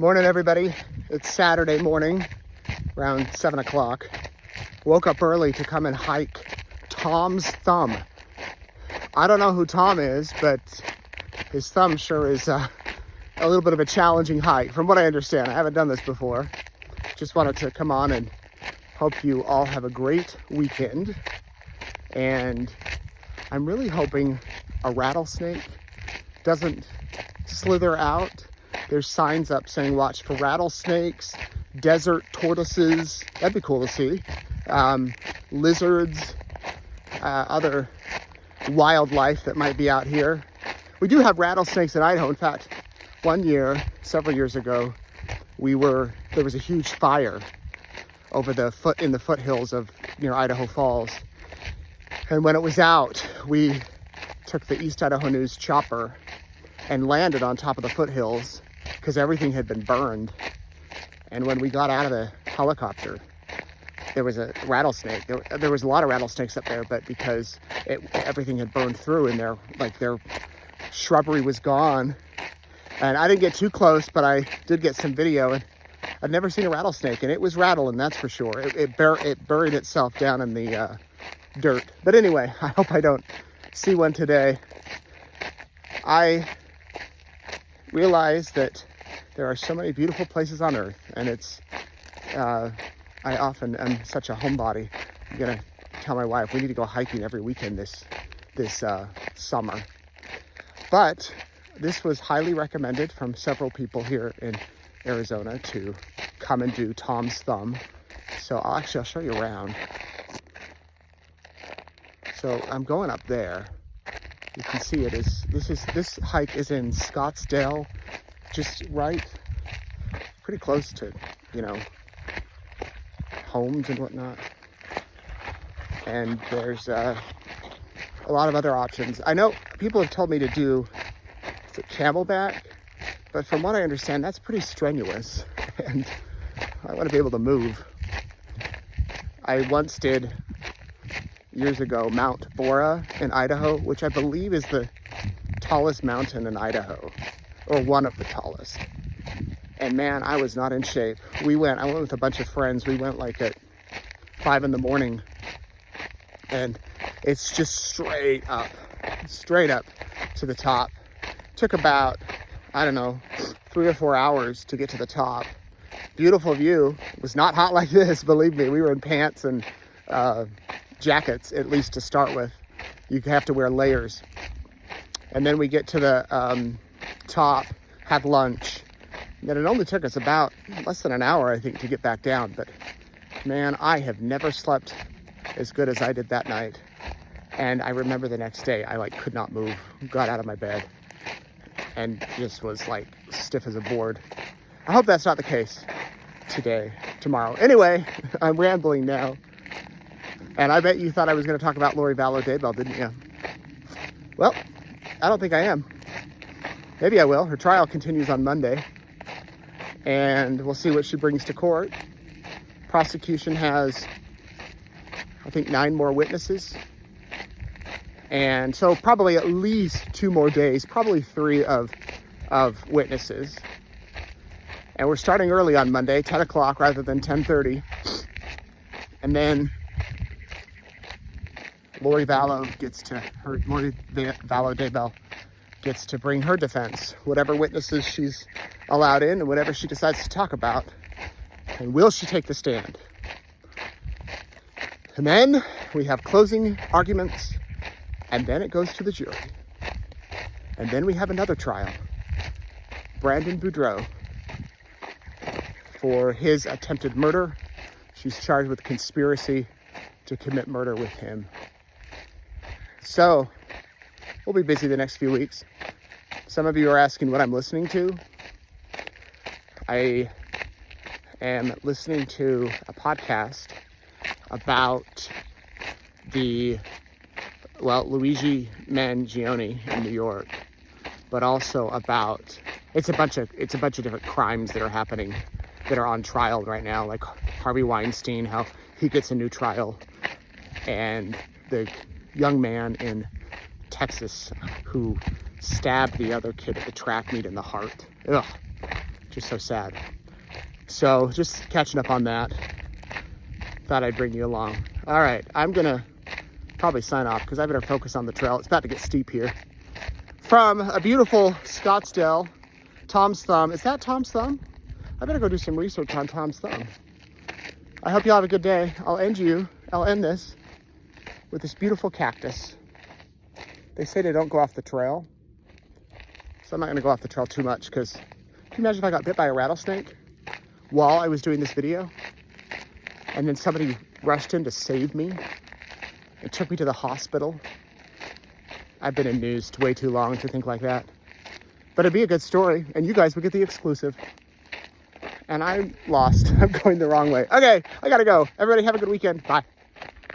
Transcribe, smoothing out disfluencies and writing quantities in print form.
Morning, everybody. It's Saturday morning, around 7 o'clock. Woke up early to come and hike Tom's Thumb. I don't know who Tom is, but his thumb sure is a little bit of a challenging hike, from what I understand. I haven't done this before. Just wanted to come on and hope you all have a great weekend. And I'm really hoping a rattlesnake doesn't slither out. There's signs up saying watch for rattlesnakes, desert tortoises, that'd be cool to see, lizards, other wildlife that might be out here. We do have rattlesnakes in Idaho. In fact, one year, several years ago, there was a huge fire over in the foothills of near Idaho Falls. And when it was out, we took the East Idaho News chopper and landed on top of the foothills because everything had been burned. And when we got out of the helicopter, there was a rattlesnake. There was a lot of rattlesnakes up there, but because everything had burned through and their shrubbery was gone. And I didn't get too close, but I did get some video, and I'd never seen a rattlesnake, and it was rattling, that's for sure. It buried itself down in the dirt. But anyway, I hope I don't see one today. I realize that there are so many beautiful places on earth, and I often am such a homebody. I'm gonna tell my wife we need to go hiking every weekend this summer. But this was highly recommended from several people here in Arizona to come and do Tom's Thumb. So I'll show you around. So I'm going up there. You can see this hike is in Scottsdale, just pretty close to, homes and whatnot. And there's a lot of other options. I know people have told me to do camelback, but from what I understand, that's pretty strenuous, and I want to be able to move. I once did, years ago, Mount Borah in Idaho, which I believe is the tallest mountain in Idaho, or one of the tallest. And man, I was not in shape. I went with a bunch of friends. We went at 5 in the morning, and it's just straight up to the top. Took about, 3 or 4 hours to get to the top. Beautiful view. It was not hot like this, believe me. We were in pants and jackets, at least to start with. You have to wear layers. And then we get to the top, have lunch. And it only took us about less than an hour, I think, to get back down. But man, I have never slept as good as I did that night. And I remember the next day, I could not move, got out of my bed, and just was stiff as a board. I hope that's not the case tomorrow. Anyway, I'm rambling now. And I bet you thought I was going to talk about Lori Vallow Daybell, didn't you? Well, I don't think I am. Maybe I will. Her trial continues on Monday, and we'll see what she brings to court. Prosecution has, I think, 9 more witnesses. And so probably at least 2 more days, probably 3 of witnesses. And we're starting early on Monday, 10 o'clock rather than 10:30. And then Lori Vallow Daybell gets to bring her defense, whatever witnesses she's allowed in and whatever she decides to talk about. And will she take the stand? And then we have closing arguments, and then it goes to the jury. And then we have another trial. Brandon Boudreaux, for his attempted murder. She's charged with conspiracy to commit murder with him. So we'll be busy the next few weeks. Some of you are asking what I'm listening to. I am listening to a podcast about Luigi Mangione in New York, but also about it's a bunch of different crimes that are happening, that are on trial right now, like Harvey Weinstein, how he gets a new trial, and the young man in Texas who stabbed the other kid at the track meet in the heart. Ugh. Just so sad. So just catching up on that. Thought I'd bring you along. All right, I'm gonna probably sign off because I better focus on the trail. It's about to get steep here. From a beautiful Scottsdale, Tom's Thumb. Is that Tom's Thumb? I better go do some research on Tom's Thumb. I hope you all have a good day. I'll end this with this beautiful cactus. They say they don't go off the trail. So I'm not gonna go off the trail too much because can you imagine if I got bit by a rattlesnake while I was doing this video? And then somebody rushed in to save me and took me to the hospital. I've been in news way too long to think like that. But it'd be a good story, and you guys would get the exclusive. And I'm lost. I'm going the wrong way. Okay, I gotta go. Everybody have a good weekend. Bye.